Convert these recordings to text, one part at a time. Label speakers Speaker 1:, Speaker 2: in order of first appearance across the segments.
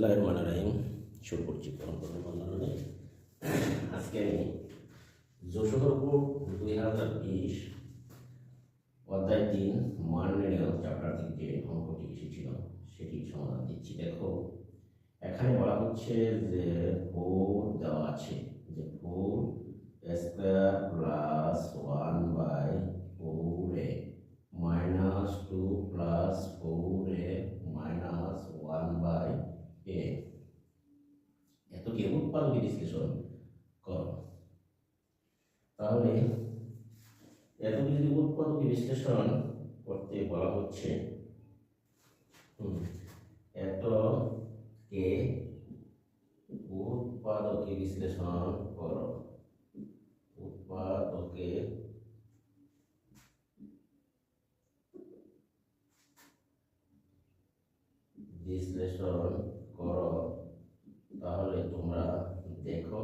Speaker 1: বিসমিল্লাহিররহমানিররহিম। শুরু করছি বন্ধনে। আজকে আমি যশোর বোর্ড 2020 অধ্যায় 3 মান নির্ণয় চ্যাপ্টার থেকে যে অঙ্কটি এসেছিল সেটি সমাধান দিচ্ছি। দেখো, এখানে বলা হচ্ছে যে 4 দেওয়া আছে, যে 4 square plus 1/4a minus 2 plus 4a minus 1/a এতটি উৎপাদক বিশ্লেষণ করো। তাহলে এতটি যদি উৎপাদক বিশ্লেষণ করতে বলা হচ্ছে, এতকে উৎপাদকে বিশ্লেষণ করো। উৎপাদকে বিশ্লেষণ করো। তাহলে তোমরা দেখো,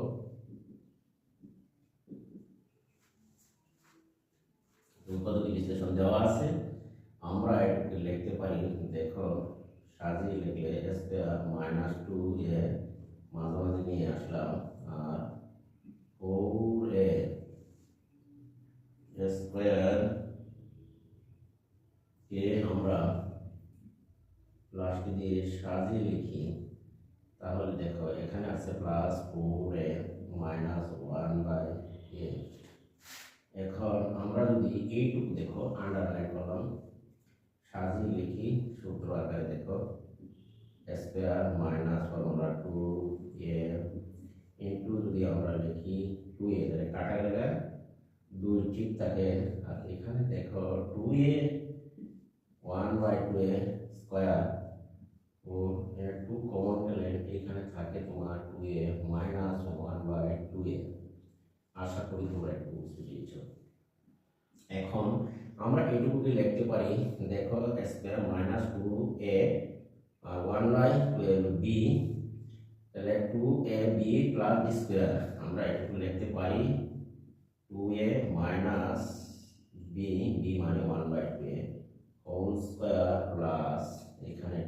Speaker 1: উৎপাদকে বিশ্লেষণ দেওয়া আছে, আমরা এটাকে লিখতে পারি। দেখো, সাজিয়ে লিখলে স্কয়ার মাইনাস 2a মাঝামাঝি নিয়ে আসলাম, আর 4a স্কয়ার কে আমরা প্লাসটি দিয়ে সাজিয়ে লিখি। তাহলে দেখো, এখানে আছে প্লাস 4a মাইনাস 1/a। এখন আমরা যদি এইটুকু দেখো আন্ডারলাইন করলাম, সাজিয়ে লিখি সূত্র আকারে। দেখো, square minus formula 2a into যদি আমরা লিখি 2a, তাহলে কাটা গেলে 2 ঠিক থাকে। আর এখানে দেখো 2a 1/2a স্কয়ার, ও 2 কমন গেলে এখানে থাকে তোমার 2a মাইনাস 1/2a। আশা করি তোমরা একটু বুঝতে পেরেছো। এখন আমরা এইটুকুকে লিখতে পারি। দেখো, স্কয়ার মাইনাস 2a আর 1/2a b, তাহলে 2ab প্লাস b স্কয়ার আমরা এটুকু লিখতে পারি 2a মাইনাস b, b মানে 1/2a হোল স্কয়ার প্লাস এখানে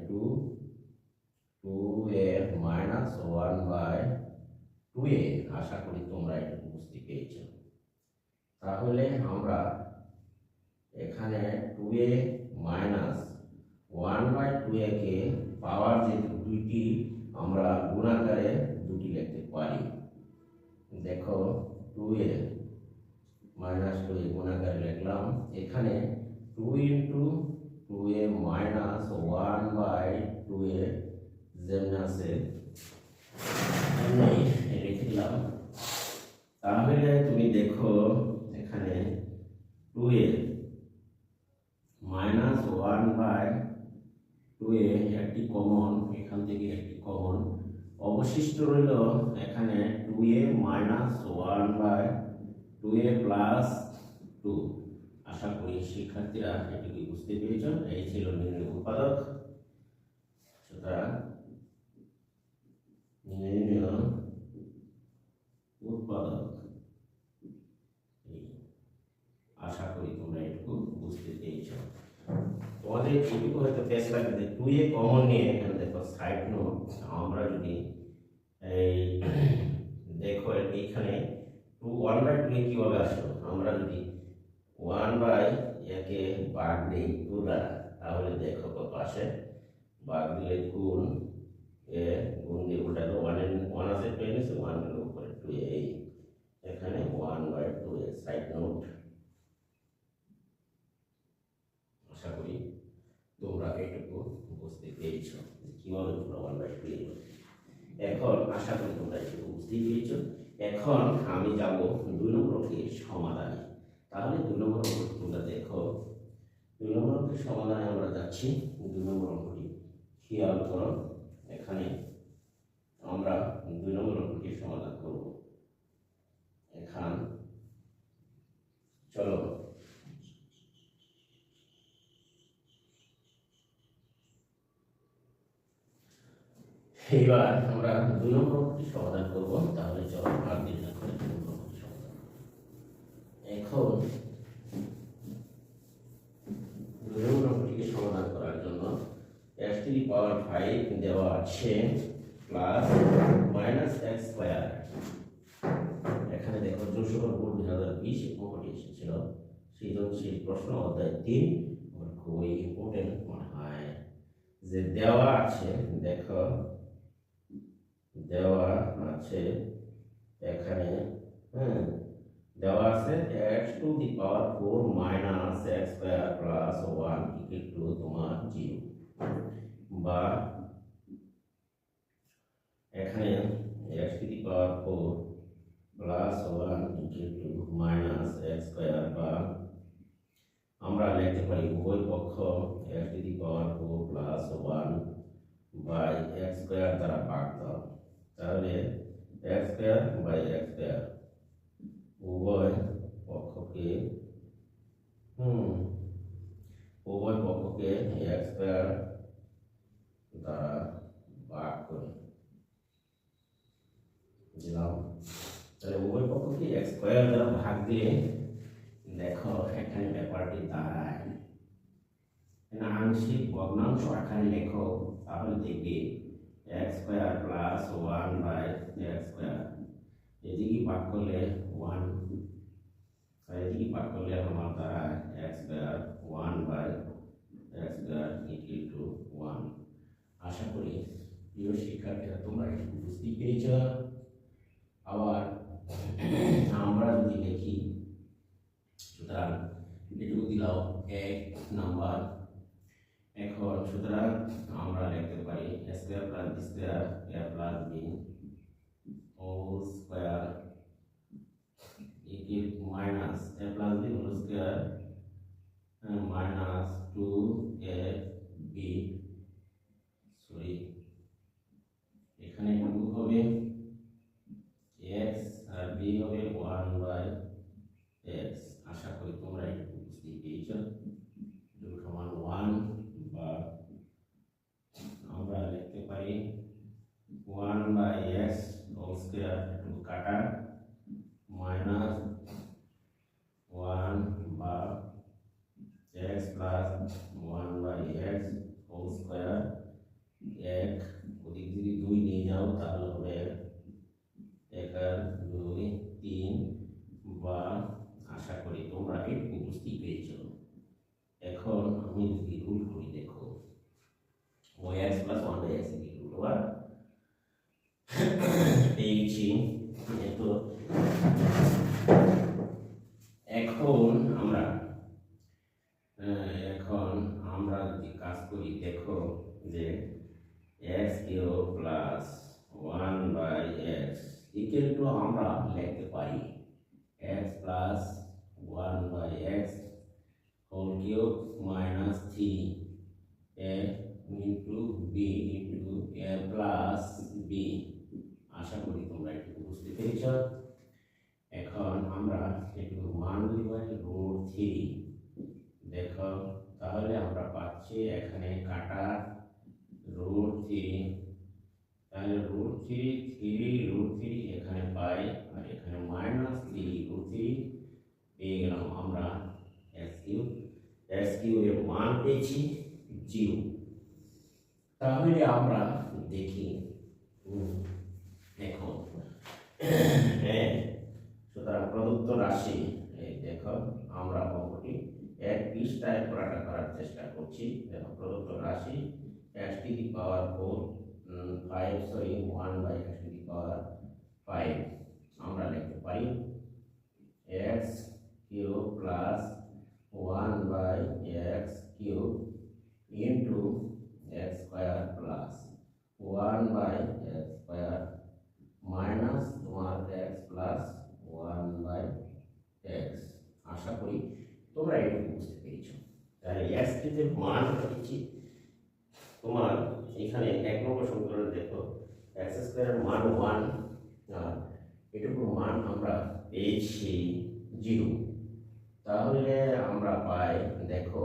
Speaker 1: 2a মাইনাস 1/2a। আশা করি তোমরা এটুকু বুঝতে পেরেছো। তাহলে আমরা এখানে 2a মাইনাস 1/2a কে পাওয়ার যে দুইটি আমরা গুণাকারে দুটি লিখতে পারি। দেখো, 2a মাইনাস 2a গুণাকারে লিখলাম। এখানে 2 ইন্টু 2a মাইনাস 1/2a যেমন আছে রেখে দিলাম। তাহলে তুমি দেখো, এখানে 2a মাইনাস 1/2a একটি কমন, এখান থেকে একটি কমন অবশিষ্ট রইল। এখানে 2a মাইনাস 1/2a প্লাস 2। আশা করি শিক্ষার্থীরা এটুকু বুঝতে পেরেছ। এই ছিল নির্ণয় উৎপাদক। সুতরাং নির্ণয় উৎপাদক, আশা করি তোমরা এটুকু বুঝতে পেরেছ। তোমাদের এটুকু হয়তো টেস্ট লাগবে যে 2a কমন নিয়ে এখানে দেখো সাইড নোট, আমরা যদি এই দেখো এইখানে 1/2a কিভাবে আসলো, আমরা যদি 1/a কে ভাগ দিই 2 দ্বারা, তাহলে দেখো কত আসে। ভাগ দিলে গুণ এ, গুণ দিয়ে উল্টা তো 1 আছে 2 এনেছে, 1 এর উপরে 2a, এখানে 1/2a সাইড নোট। আশা করি তোমরা এটুকু বুঝতে পেরেছো কিভাবে তোমরা 1/2a এলো। এখন আশা করি তোমরা এটুকু বুঝতে পেরেছো। এখন আমি যাব 2 নম্বর অঙ্কের সমাধানে। তাহলে 2 নম্বর অঙ্ক তোমরা দেখো, 2 নম্বর অঙ্কের সমাধানে আমরা যাচ্ছি। 2 নম্বর অঙ্কটি খেয়াল করো। এখানে আমরা 2 নম্বর অঙ্কটির সমাধান করব। এখন চলো, এবার আমরা 2 নম্বর অঙ্কটি সমাধান করব। তাহলে চলো আর দেরি না করে 2 নম্বর অঙ্কটি সমাধান। এখন 2 নম্বর অঙ্কটিকে সমাধান করার জন্য x⁵ দেওয়া আছে। Plus minus x square. এখানে দেখো 64 গুণ 2020 প্রকটি এসেছিল সৃজনশীল প্রশ্ন অধ্যায় 3। আমার খুবই ইম্পর্টেন্ট মনে হয় যে দেওয়া আছে, দেখো দেওয়া আছে এখানে, হ্যাঁ দেওয়া আছে x to the power 4 minus x square plus 1 equal to তোমার 0, বা এখানে x to the power 4 plus 1 equal to minus x square, বা আমরা লিখতে পারি উভয় পক্ষ x to the power 4 plus 1 by x square দ্বারা ভাগ দাও, তাহলে x square by x square উভয় পক্ষকে উভয় পক্ষকে এক্স স্কোয়ার দ্বারা ভাগ করে দিলাম। তাহলে উভয় পক্ষকে এক্স স্কোয়ার দ্বারা ভাগ দিয়ে দেখো এখানে ব্যাপারটি দাঁড়ায় আংশিক ভগ্নাংশ আকারে লেখো, তাহলে দেখবে x square plus 1 by x square, এদিকে ভাগ করলে 1, এদিকে ভাগ করলে আমার দাঁড়ায় x square 1 by x square equal to 1। আশা করি প্রিয় শিক্ষার্থীরা তোমরা এটি বুঝতে পেরেছ। আবার আমরা যদি লিখি, সুতরাং এটুকু দিলাম 1 নাম্বার। এখন সুতরাং আমরা লিখতে পারি a square plus b square a plus b whole square equal minus a plus b whole square minus 2ab, sorry এখানে টু হবে x আর b হবে 1 বাই x। আশা করি তোমরা একটু বুঝতে পেরেছো। 2 সমান 1, বা আমরা লিখতে পারি 1 by x whole square two কাটা মাইনাস 1 বা x plus 1 by x whole square. এক ওদিক যদি 2 নিয়ে যাও তাহলে হবে 1 আর 2 3, বা আশা করি তোমরা একটু বুঝতে পেরেছো। এখন আমি যদি রুল করি, দেখো y(x + 1/x = পেয়েছি। তো এখন আমরা যদি কাজ করি, দেখো যে x³ + 1/x ইকুয়াল টু আমরা লিখতে পারি x + 1/x whole cube minus 3a into b into a plus b। আশা করি তোমরা একটু বুঝতে পেরেছ। এখন আমরা একটু মান দিব √3, দেখো তাহলে আমরা পাচ্ছি এখানে কাটা √3, তাহলে √3 এখানে পাই, আর এখানে মাইনাস 3 পেয়ে গেলাম আমরা x³ এর মান পেয়েছি 0। তাহলে আমরা দেখি এখন সুতরাং প্রদত্ত রাশি, দেখো আমরা অঙ্কটি এক পৃষ্ঠায় করার চেষ্টা করছি। দেখো প্রদত্ত রাশি x⁵ আমরা লিখতে পারি x³ + 1/x³ into x² + 1/x² minus তোমার x + 1/x। আশা করি তোমরা এটা বুঝতে পেরেছো। তাহলে x³ এর মান পেয়েছি তোমার এখানে 1 নম্বর সমীকরণে দেখো x² এর মান 1 আর এটুকুর মান আমরা পেয়েছি 0। তাহলে আমরা পাই, দেখো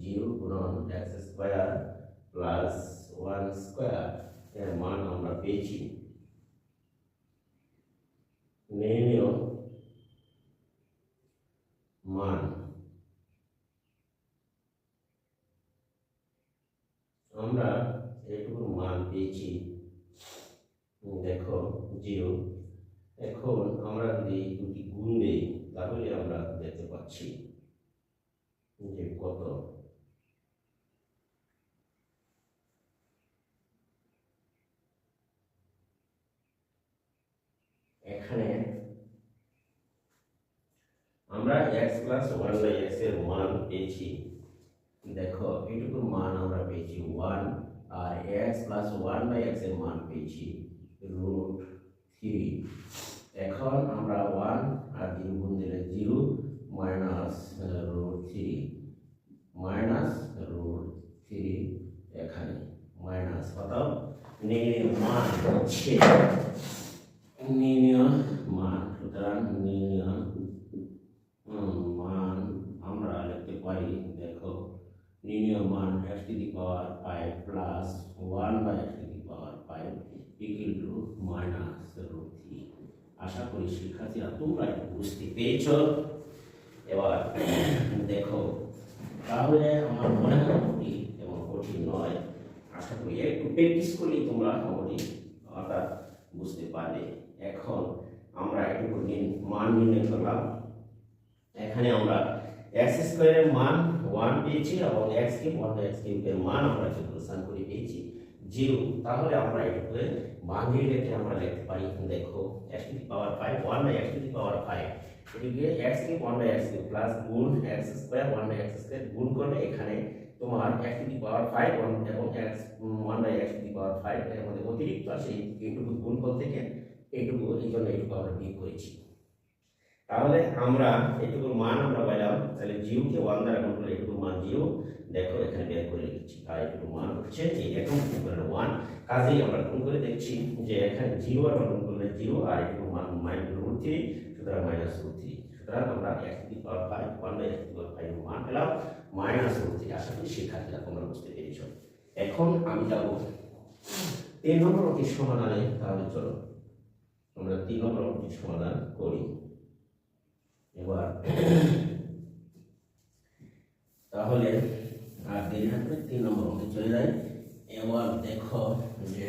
Speaker 1: 0 গুণন x² + 1² এর মান আমরা পেয়েছি। নির্ণয় মান, আমরা এটুকুর মান পেয়েছি দেখো 0। এখন আমরা যদি দুটি গুণ দেই তাহলে আমরা দেখতে পাচ্ছি যে কত। এখানে আমরা x প্লাস 1/x এর মান পেয়েছি, দেখো এইটুকুর মান আমরা পেয়েছি 1, আর x প্লাস 1/x এর মান পেয়েছি √3। এখন আমরা 1 আর 0 গুণ দিলে 0 মাইনাস √3 মাইনাস √3, এখানে মাইনাস কত নির্ণয় মান হচ্ছে নির্ণয় মান। সুতরাং নির্ণয় মান আমরা লিখতে পারি, দেখো নির্ণয় মান x to the power 5 plus 1/x to the power 5 equal to minus √3। আশা করি শিক্ষার্থীরা তোমরা বুঝতে পেরেছ। এবার দেখো তাহলে আমার মনে হয় অঙ্কটি তেমন কঠিন নয়, আশা করি একটু প্র্যাকটিস করলেই তোমরা অঙ্কটি অর্থাৎ বুঝতে পারবে। এখন আমরা একটু মান নির্ণয় করলাম। এখানে আমরা x² এর মান 1 পেয়েছি এবং x কিউব 1/x³ এর মান আমরা ক্যালকুলেশন করে পেয়েছি 0। তাহলে আমরা এটাকে মান রেখে আমরা লিখতে পারি, দেখো x to the power 5 1/x to the power 5 এটিকে x কিউব 1/x³ প্লাস গুণ x² 1/x² গুণ করলে এখানে তোমার x টু দি পাওয়ার 5 এবং x 1/x to the power 5 এর মধ্যে অতিরিক্ত আছে এইটুকু গুণ করতে থেকে এইটুকু, এই জন্য এইটুকু আমরা বিয়োগ করেছি। তাহলে আমরা এইটুকুর মান আমরা পেলাম, তাহলে 0 কে 1 দ্বারা গুণ করলে এইটুকুর মান 0, দেখো এখানে বের করে লিখছি, আর এইটুকুর মান হচ্ছে এই রকম 1। কাজেই আমরা গুণ করে দেখছি যে এখানে 0 আর গুণ করলে 0 আর এইটুকুর মান -√3, সুতরাং -√3। সুতরাং আমরা x to the power 5 1/x to the power 5 এর মান পেলাম -√3। আশা করি শিক্ষার্থীরা তোমরা বুঝতে পেরেছো। এখন আমি যাব 3 নম্বর অঙ্কের সমাধানে। তাহলে চলো আমরা 3 নম্বর অঙ্কের সমাধান করি। এবার তাহলে আর দেরি না করে 3 নম্বর অঙ্কে চলে যাই। এবার দেখো যে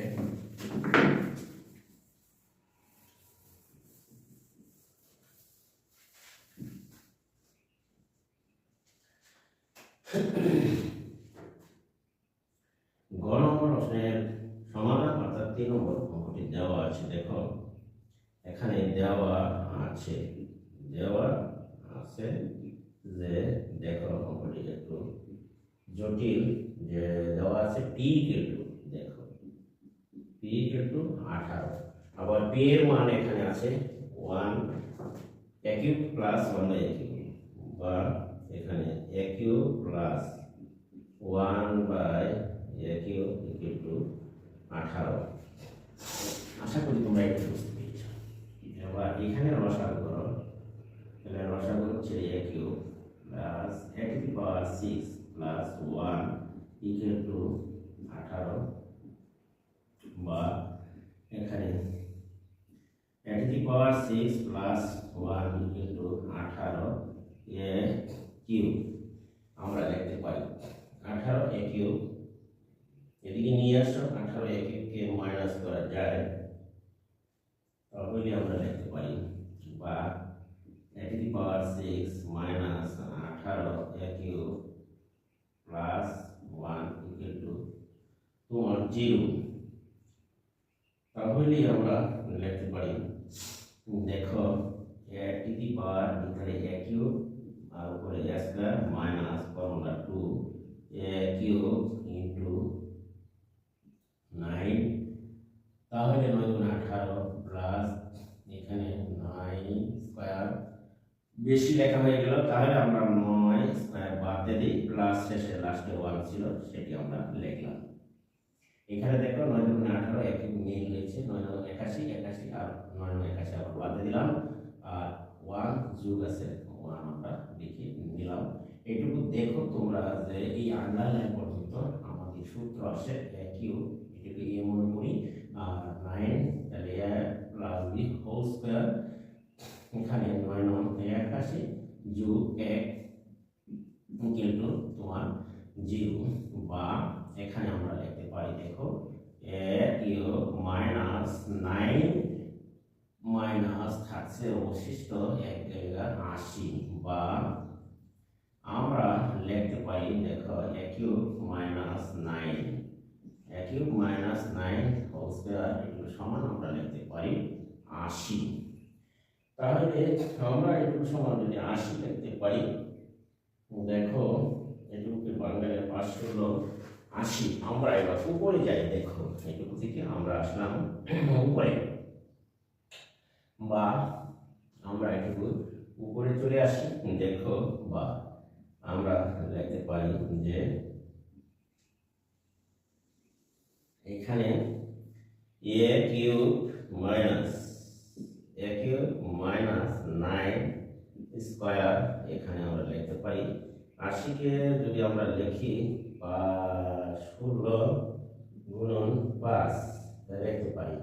Speaker 1: গ নম্বর প্রশ্নের সমাধান অর্থাৎ 3 নম্বর অঙ্কটি দেওয়া আছে। দেখো এখানে দেওয়া আছে যে দেখো অঙ্কটি একটু জটিল, যে দেওয়া আছে p = দেখো p = 18, আবার p এর মান এখানে আছে 1 a³ প্লাস 1/a³ বা এখানে a³ প্লাস 1/a³ = 18। আশা করি তোমরা এটা বুঝতে পেরেছো। এবার এখানে রসাগু করো, তাহলে রসাগু হচ্ছে a³ plus a two the power 6 plus 1 = 18, বা এখানে a two the power 6 plus 1 = 18 a³ আমরা লিখতে পারি 18 a³ এদিকে নিয়ে আসো, 18 a³ কে মাইনাস করা যায়, তাহলে আমরা লিখতে পারি বা a two the power 6 minus 18 a³ plus 1 = তোমার 0। তাহলে আমরা লিখতে পারি, দেখো a টু দি পাওয়ার ভিতরে a³ আর উপরে a² মাইনাস ফর্মুলা 2 a³ * 9, তাহলে 9 × 18 প্লাস এখানে 9² বেশি লেখা হয়ে গেল, তাহলে আমরা 9² বাদ দিয়ে দিই, প্লাস শেষে লাস্টে 1 ছিল সেটি আমরা লিখলাম। এখানে দেখো 9 × 18 একই মিল হয়েছে, 9 × 81 81 আর 9 × 81 আবার বাদ দিয়ে দিলাম, আর 1 যোগ আছে 1 আমরা লিখে নিলাম। এইটুকু দেখো তোমরা যে এই আন্ডারলাইন পর্যন্ত আমাদের সূত্র আসে a³ এটাকে a মনে করি, আর 9 তাহলে a plus b whole square, এখানে 9 × 81 যোগ 1 কিন্তু তোমার 0, বা এখানে আমরা লিখতে পারি, দেখো a³ - 9 থাকছে অবশিষ্ট 1 জায়গা 80, বা আমরা লিখতে পারি দেখো a cube minus 9, a cube minus 9 whole square এগুলো সমান আমরা লিখতে পারি 80। তাহলে আমরা এগুলো সমান যদি 80 লিখতে পারি, দেখো এটুকুকে বাংলায় 5 হলো 80। আমরা এবার উপরে যাই, দেখো এটুকু থেকে আমরা আসলাম উপরে, বা আমরা এটুকু উপরে চলে আসি, দেখো বা আমরা লিখতে পারি যে এখানে a কিউব মাইনাস 9 স্কয়ার, এখানে আমরা লিখতে পারি 80 কে যদি আমরা লিখি 16 গুণন 5 লিখতে পারি,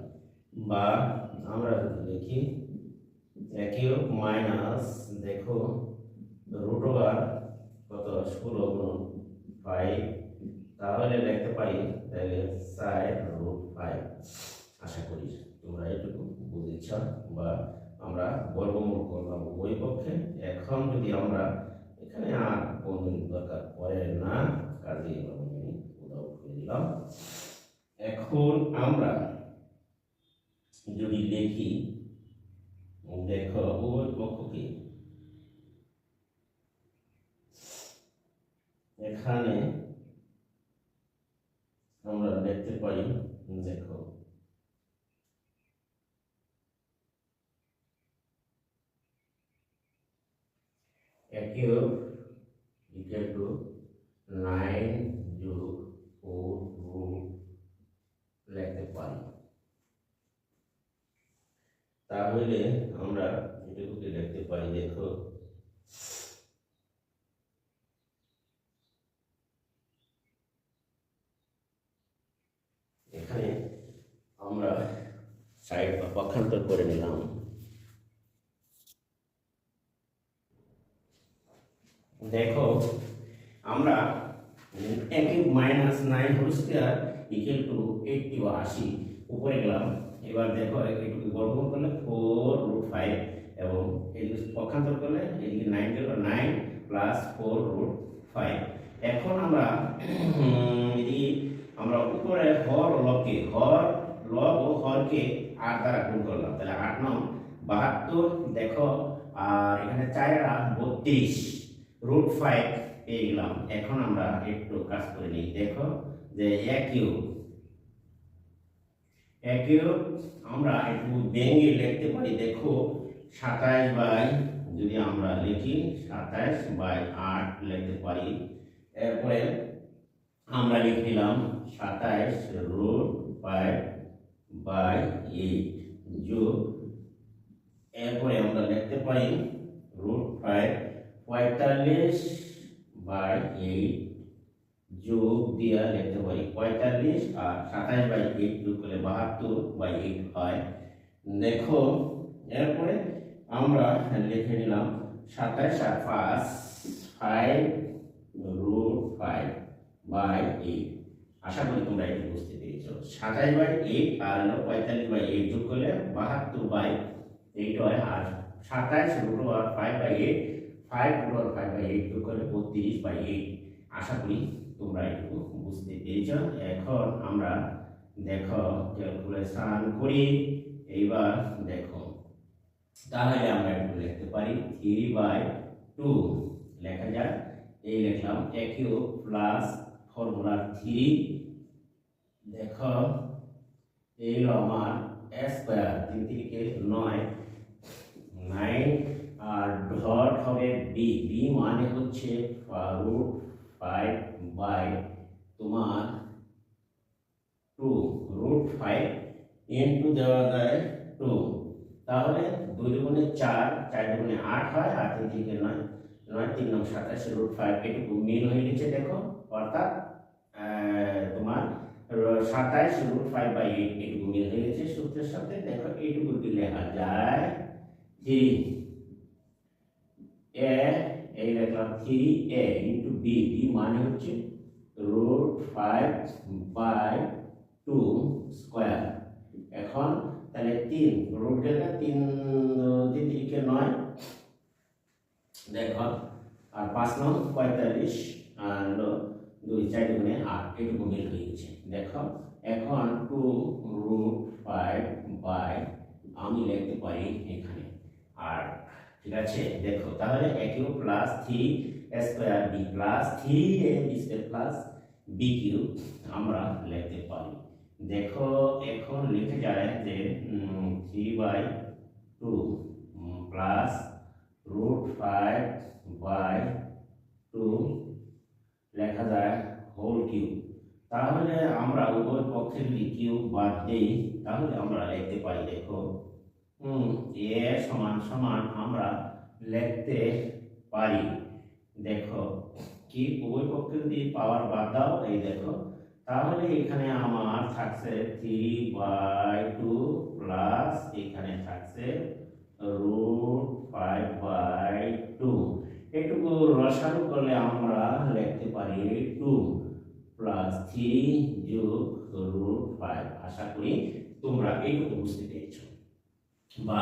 Speaker 1: বা আমরা যদি লিখি a কিউব মাইনাস দেখো রুট ওভার কত 16 গুণন 5, তাহলে লিখতে পারি তাহলে 4√5। আশা করি তোমরা এটুকু বুঝেছ, বা আমরা বর্গমূল করলাম উভয় পক্ষে। এখন যদি আমরা এখানে আর বন্ধনীর দরকার পড়ে না, কাজে বন্ধনী উদাও করে দিলাম। এখন আমরা যদি লিখি দেখো উভয় পক্ষকে, এখানে আমরা লিখতে পারি দেখো a কিউব ইকুয়াল টু 9 যোগ 4 রুট লিখতে পারি। তাহলে আমরা এটুকুকে লিখতে পারি দেখো এখানে আমরা সাইড বা পক্ষান্তর করে নিলাম। দেখো আমরা a cube minus 9 whole square equal to 80 বা 80 উপরে গেলাম। এবার দেখো এটুকু বর্গমূল করলে 4√5 এবং এই পক্ষান্তর করলে এদিকে 9 গেল 9 প্লাস 4√5। এখন আমরা আমরা উপরে হর ও লবকে লব ও হরকে 8 দ্বারা গুণ করলাম, তাহলে 8 9 72। দেখো আর এখানে 4√32 পেয়ে গেলাম। এখন আমরা একটু কাজ করে নিই, দেখো যে a কিউব আমরা একটু ভেঙে লিখতে পারি, দেখো 27 বাই, যদি আমরা লিখি 27/8 লিখতে পারি। এরপরে আমরা লিখে নিলাম 27√5/8 যোগ, এরপরে আমরা লিখতে পারি √5 45/8 যোগ দিয়া লিখতে পারি 45, আর 27/8 যোগ করলে 72/8 হয়। দেখো এরপরে আমরা লিখে নিলাম 27 আর 5 5√5/8। আশা করি তোমরা এটি বুঝতে পেরেছো। 27/8 আর 45/8 যোগ করলে 72/8 হয়, আর 27√5/8 5√5/8 যোগ করলে 32/8। আশা করি তোমরা এটুকু বুঝতে পেরেছো। এখন আমরা দেখো ক্যালকুলেশন করি। এইবার দেখো তাহলে আমরা একটু লিখতে পারি 3/2 লেখা যায়। এই লিখলাম a কিউব প্লাস ফর্মুলা 3, দেখো এই হলো আমার a স্কয়ার, 3 3 9 9, আর ডট হবে b মানে হচ্ছে √5 বাই তোমার 2 √5 ইনটু দেওয়া যায় 2, তাহলে 2 দুগুণে 4 4 দুগুণে 8 হয়, আর 3 3 9 9 3 9 27 √5 এটুকু মিল হয়ে গেছে। দেখো অর্থাৎ তোমার 27√5/8 এটুকু মিল হয়ে গেছে সূত্রের সাথে। দেখো এইটুকু কি লেখা যায় 3 a, এই লিখলাম 3a ইনটু b মানে হচ্ছে √5/2 স্কয়ার। এখন তাহলে 3 রুট গেলে 3 2 3 দেখো আর 5 নং 45 আর 2 4 গুণে 8 এটুকু মিল হয়ে গেছে। দেখো এখন 2√5 বাই আমি লিখতে পারি এখানে আর ঠিক আছে। দেখো তাহলে a cube plus 3a square b plus 3ab square plus b cube আমরা লিখতে পারি। দেখো এখন লিখে যায় যে 3/2 প্লাস √5/2 লেখা যায় হোল কিউব। তাহলে আমরা উভয় পক্ষে যদি কিউব বাদ দেই তাহলে আমরা লিখতে পারি দেখো a সমান সমান আমরা লিখতে পারি দেখো কি উভয় পক্ষে যদি পাওয়ার বাদ দাও এই দেখো তাহলে এখানে আমার থাকছে 3/2 প্লাস এখানে থাকছে √5/2 এটুকু রসায়ন করলে আমরা লিখতে পারি 2 প্লাস 3 যোগ √5। আশা করি তোমরা এইটুকু বুঝতে পেরেছো বা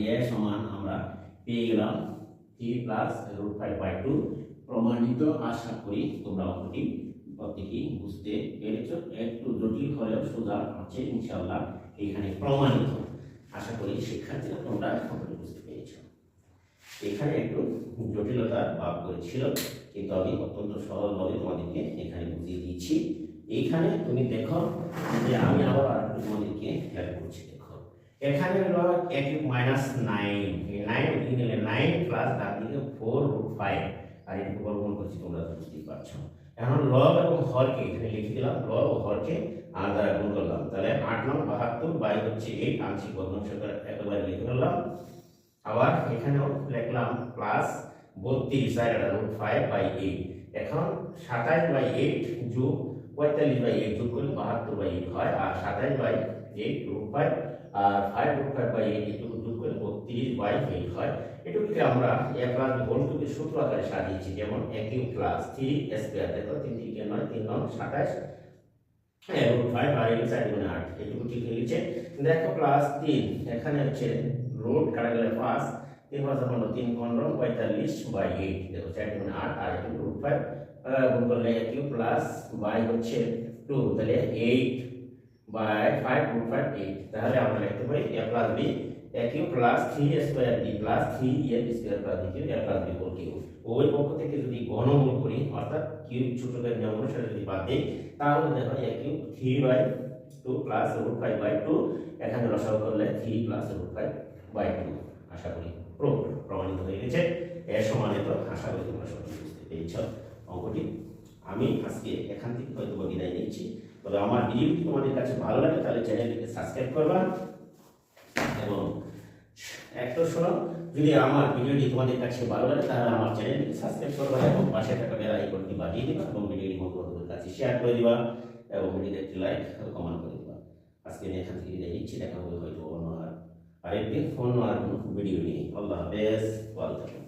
Speaker 1: a সমান আমরা পেয়ে গেলাম 3 প্লাস √5/2 প্রমাণিত। আশা করি তোমরা অঙ্কটি প্রত্যেকেই বুঝতে পেরেছো। একটু জটিল হলেও সোজা আছে ইনশাআল্লাহ এখানে প্রমাণিত। আশা করি শিক্ষার্থীরা তোমরা অঙ্কটি বুঝতে পেরেছো। এখানে একটু জটিলতার ভাব করেছিল কিন্তু আমি অত্যন্ত সহজভাবে তোমাদেরকে এখানে বুঝিয়ে দিয়েছি। এইখানে তুমি দেখো যে আমি আবার আরেকটু তোমাদেরকে হেল্প করছি। দেখো এখানে হলো a কিউব মাইনাস 9 এই 9 উঠিয়ে নিলে 9 প্লাস তার দিকে 4√5 আর এটুকু বর্গমূল করছি তোমরা তো বুঝতেই পারছো। এখন লব এবং হরকে এখানে লিখে দিলাম লব ও হরকে আর দ্বারা গুণ করলাম তাহলে 8 9 72 বাই হচ্ছে 8 আংশিক ভগ্নাংশ একেবারে লিখে ফেললাম। আবার এখানেও লিখলাম প্লাস 32 আর √5/8 এখন 27/8 যোগ 45/8 যোগ করলে 72/8 হয় আর 27/8 √5 আর 5√5/8 এটুকু যোগ করলে 32/8 হয়। এটুকুকে আমরা a প্লাস b হোল কিউবের সূত্র আকারে সাজিয়েছি যেমন a cube plus 3a square দেখো 3 3 9 3 9 27 √5 আর 4 গুণে 8 এটুকু ঠিক হয়ে গেছে। দেখো প্লাস 3 এখানে হচ্ছে রুট কাটা গেলে 5 3 5 15 3 15 45/8 দেখো 4 গুণে 8 আর এটুকু √5 গুণ করলে a কিউব প্লাস y হচ্ছে 2 তাহলে 8/5 তাহলে আমরা লিখতে পারি a plus b a cube plus 3a square b plus 3ab square plus b cube a plus b whole cube. ওই পক্ষ থেকে যদি ঘনমূল করি অর্থাৎ কিউব ছোটদের নিয়ম অনুসারে যদি বাদ দিই তাহলে দেখো a কিউব 3/2 প্লাস √5/2 এখানে রসায়ন করলে 3 প্লাস √5/2। আশা করি প্রমাণিত হয়ে গেছে। এর সমানে তো আশা করি তোমরা সবাই বুঝতে পেরেছ অঙ্কটি। আমি আজকে এখান থেকে হয়তো বিদায় নিচ্ছি। তবে আমার ভিডিওটি তোমাদের কাছে ভালো লাগে তাহলে চ্যানেলটিকে সাবস্ক্রাইব করবা এবং একটা শোনো যদি আমার ভিডিওটি তোমাদের কাছে ভালো লাগে তাহলে আমার চ্যানেলটিকে সাবস্ক্রাইব করবা এবং পাশে থাকা বেল আইকনটি বাজিয়ে দিবা এবং ভিডিওটি বন্ধুদের কাছে শেয়ার করে দিবা এবং ভিডিওতে একটি লাইক ও কমেন্ট করে দিবা। আজকে আমি এখান থেকে বিদায় নিচ্ছি। দেখা হবে হয়তো অন্য আরেকদিন অন্য আর কোনো ভিডিও নিয়ে। আল্লাহ হাফেজ, ভালো থাকুন।